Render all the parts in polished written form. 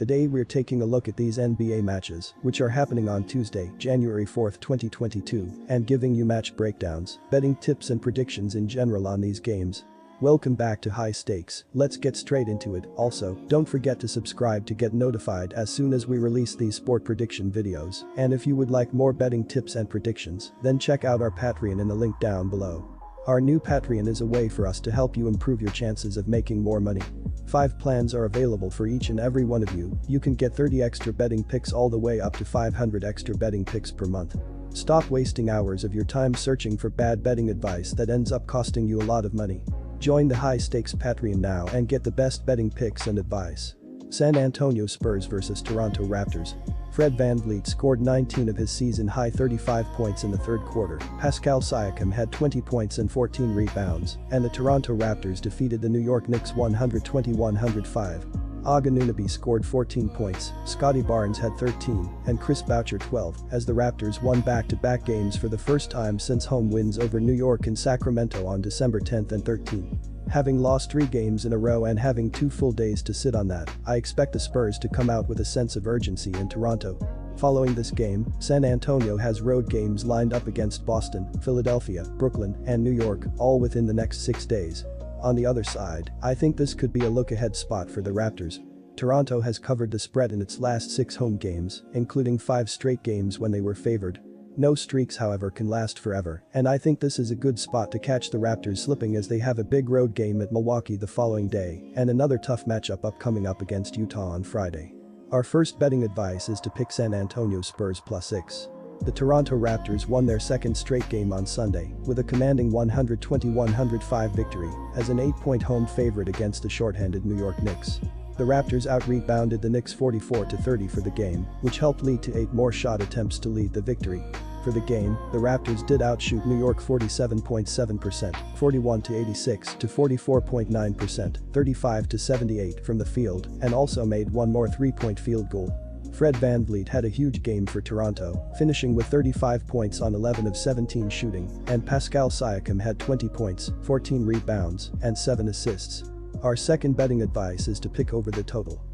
Today we're taking a look at these NBA matches, which are happening on Tuesday, January 4, 2022, and giving you match breakdowns, betting tips and predictions in general on these games. Welcome back to High Stakes, let's get straight into it. Also, don't forget to subscribe to get notified as soon as we release these sport prediction videos, and if you would like more betting tips and predictions, then check out our Patreon in the link down below. Our new Patreon is a way for us to help you improve your chances of making more money. 5 plans are available for each and every one of you. You can get 30 extra betting picks all the way up to 500 extra betting picks per month. Stop wasting hours of your time searching for bad betting advice that ends up costing you a lot of money. Join the High Stakes Patreon now and get the best betting picks and advice. San Antonio Spurs vs Toronto Raptors. Fred VanVleet scored 19 of his season-high 35 points in the third quarter, Pascal Siakam had 20 points and 14 rebounds, and the Toronto Raptors defeated the New York Knicks 120-105. Anunoby scored 14 points, Scotty Barnes had 13, and Chris Boucher 12, as the Raptors won back-to-back games for the first time since home wins over New York and Sacramento on December 10 and 13. Having lost 3 games in a row and having 2 full days to sit on that, I expect the Spurs to come out with a sense of urgency in Toronto. Following this game, San Antonio has road games lined up against Boston, Philadelphia, Brooklyn, and New York, all within the next 6 days. On the other side, I think this could be a look-ahead spot for the Raptors. Toronto has covered the spread in its last 6 home games, including 5 straight games when they were favored. No streaks, however, can last forever, and I think this is a good spot to catch the Raptors slipping as they have a big road game at Milwaukee the following day and another tough matchup upcoming up against Utah on Friday. Our first betting advice is to pick San Antonio Spurs +6. The Toronto Raptors won their second straight game on Sunday with a commanding 120-105 victory as an 8-point home favorite against the shorthanded New York Knicks. The Raptors out-rebounded the Knicks 44-30 for the game, which helped lead to 8 more shot attempts to lead the victory. For the game, the Raptors did outshoot New York 47.7%, 41-86 to 44.9%, 35-78 from the field, and also made 1 more 3-point field goal. Fred VanVleet had a huge game for Toronto, finishing with 35 points on 11 of 17 shooting, and Pascal Siakam had 20 points, 14 rebounds, and 7 assists. Our second betting advice is to pick over the total.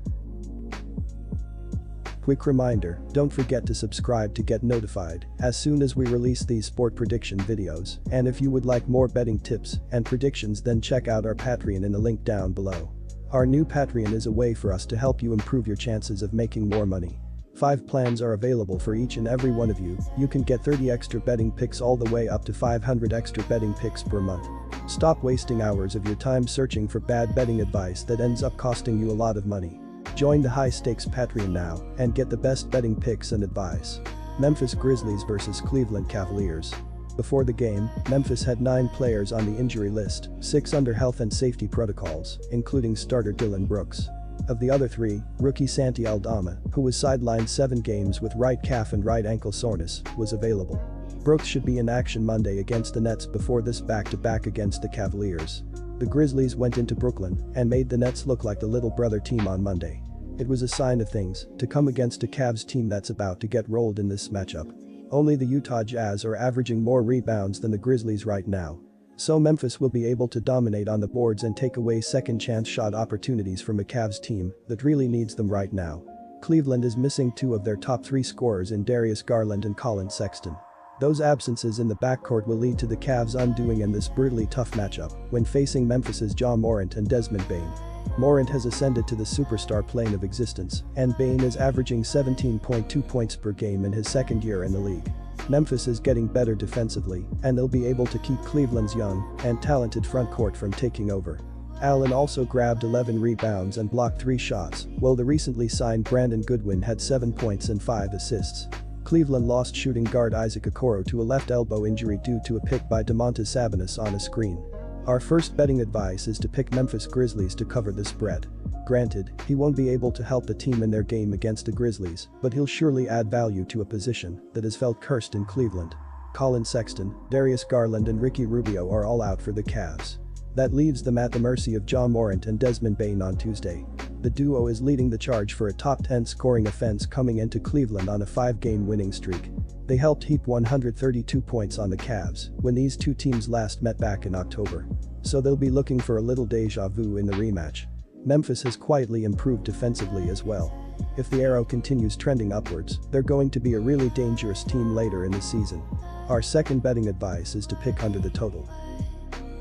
Quick reminder, don't forget to subscribe to get notified as soon as we release these sport prediction videos, and if you would like more betting tips and predictions, then check out our Patreon in the link down below. Our new Patreon is a way for us to help you improve your chances of making more money. 5 plans are available for each and every one of you. You can get 30 extra betting picks all the way up to 500 extra betting picks per month. Stop wasting hours of your time searching for bad betting advice that ends up costing you a lot of money. Join the High Stakes Patreon now and get the best betting picks and advice. Memphis Grizzlies vs Cleveland Cavaliers. Before the game, Memphis had 9 players on the injury list, 6 under health and safety protocols, including starter Dillon Brooks. Of the other 3, rookie Santi Aldama, who was sidelined 7 games with right calf and right ankle soreness, was available. Brooks should be in action Monday against the Nets before this back-to-back against the Cavaliers. The Grizzlies went into Brooklyn and made the Nets look like the little brother team on Monday. It was a sign of things to come against a Cavs team that's about to get rolled in this matchup. Only the Utah Jazz are averaging more rebounds than the Grizzlies right now. So Memphis will be able to dominate on the boards and take away second-chance shot opportunities from a Cavs team that really needs them right now. Cleveland is missing 2 of their top 3 scorers in Darius Garland and Collin Sexton. Those absences in the backcourt will lead to the Cavs undoing in this brutally tough matchup when facing Memphis's Ja Morant and Desmond Bane. Morant has ascended to the superstar plane of existence, and Bane is averaging 17.2 points per game in his second year in the league. Memphis is getting better defensively, and they'll be able to keep Cleveland's young and talented front court from taking over. Allen also grabbed 11 rebounds and blocked 3 shots, while the recently signed Brandon Goodwin had 7 points and 5 assists. Cleveland lost shooting guard Isaac Okoro to a left elbow injury due to a pick by Domantas Sabonis on a screen. Our first betting advice is to pick Memphis Grizzlies to cover the spread. Granted, he won't be able to help the team in their game against the Grizzlies, but he'll surely add value to a position that has felt cursed in Cleveland. Collin Sexton, Darius Garland and Ricky Rubio are all out for the Cavs. That leaves them at the mercy of Ja Morant and Desmond Bane on Tuesday. The duo is leading the charge for a top 10 scoring offense coming into Cleveland on a 5-game winning streak. They helped heap 132 points on the Cavs when these 2 teams last met back in October. So they'll be looking for a little deja vu in the rematch. Memphis has quietly improved defensively as well. If the arrow continues trending upwards, they're going to be a really dangerous team later in the season. Our second betting advice is to pick under the total.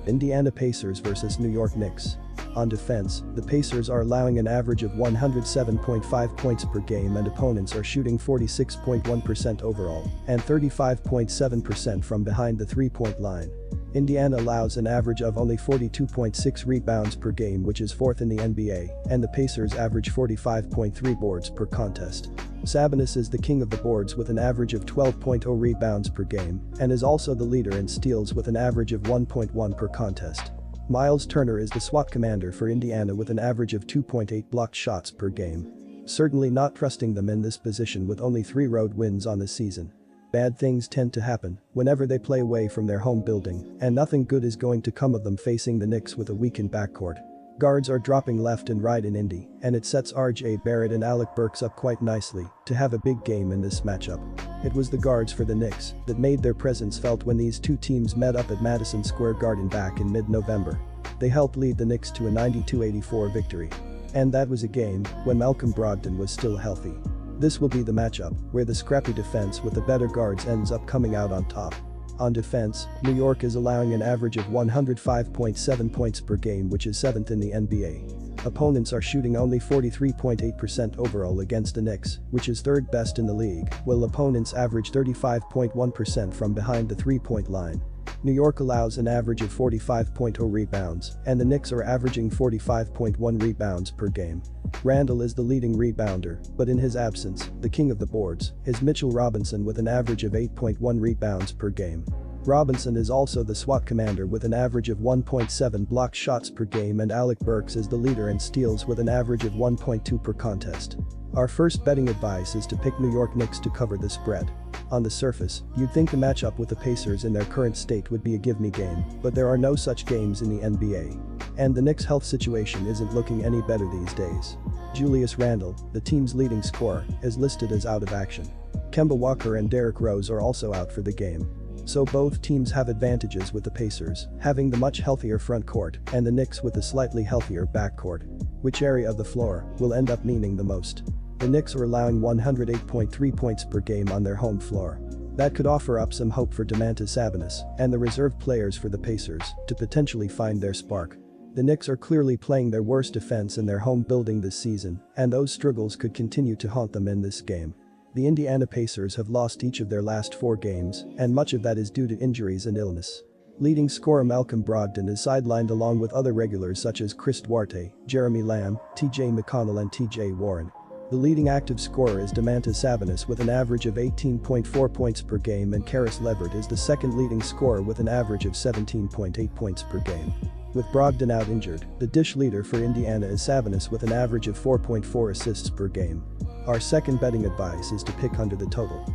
Indiana Pacers vs New York Knicks. On defense, the Pacers are allowing an average of 107.5 points per game and opponents are shooting 46.1% overall and 35.7% from behind the three-point line. Indiana allows an average of only 42.6 rebounds per game, which is fourth in the NBA, and the Pacers average 45.3 boards per contest. Sabonis is the king of the boards with an average of 12.0 rebounds per game and is also the leader in steals with an average of 1.1 per contest. Miles Turner is the SWAT commander for Indiana with an average of 2.8 blocked shots per game. Certainly not trusting them in this position with only 3 road wins on the season. Bad things tend to happen whenever they play away from their home building, and nothing good is going to come of them facing the Knicks with a weakened backcourt. Guards are dropping left and right in Indy, and it sets RJ Barrett and Alec Burks up quite nicely to have a big game in this matchup. It was the guards for the Knicks that made their presence felt when these two teams met up at Madison Square Garden back in mid-November. They helped lead the Knicks to a 92-84 victory. And that was a game when Malcolm Brogdon was still healthy. This will be the matchup where the scrappy defense with the better guards ends up coming out on top. On defense, New York is allowing an average of 105.7 points per game, which is 7th in the NBA. Opponents are shooting only 43.8% overall against the Knicks, which is 3rd best in the league, while opponents average 35.1% from behind the three-point line. New York allows an average of 45.0 rebounds, and the Knicks are averaging 45.1 rebounds per game. Randle is the leading rebounder, but in his absence, the king of the boards is Mitchell Robinson with an average of 8.1 rebounds per game. Robinson is also the SWAT commander with an average of 1.7 blocked shots per game, and Alec Burks is the leader in steals with an average of 1.2 per contest. Our first betting advice is to pick New York Knicks to cover the spread. On the surface, you'd think the matchup with the Pacers in their current state would be a give-me game, but there are no such games in the NBA. And the Knicks' health situation isn't looking any better these days. Julius Randle, the team's leading scorer, is listed as out of action. Kemba Walker and Derrick Rose are also out for the game. So both teams have advantages, with the Pacers having the much healthier front court and the Knicks with a slightly healthier backcourt. Which area of the floor will end up meaning the most? The Knicks are allowing 108.3 points per game on their home floor. That could offer up some hope for Domantas Sabonis and the reserve players for the Pacers to potentially find their spark. The Knicks are clearly playing their worst defense in their home building this season, and those struggles could continue to haunt them in this game. The Indiana Pacers have lost each of their last 4 games, and much of that is due to injuries and illness. Leading scorer Malcolm Brogdon is sidelined along with other regulars such as Chris Duarte, Jeremy Lamb, TJ McConnell and TJ Warren. The leading active scorer is Domantas Sabonis with an average of 18.4 points per game, and Caris LeVert is the second leading scorer with an average of 17.8 points per game. With Brogdon out injured, the dish leader for Indiana is Sabonis with an average of 4.4 assists per game. Our second betting advice is to pick under the total.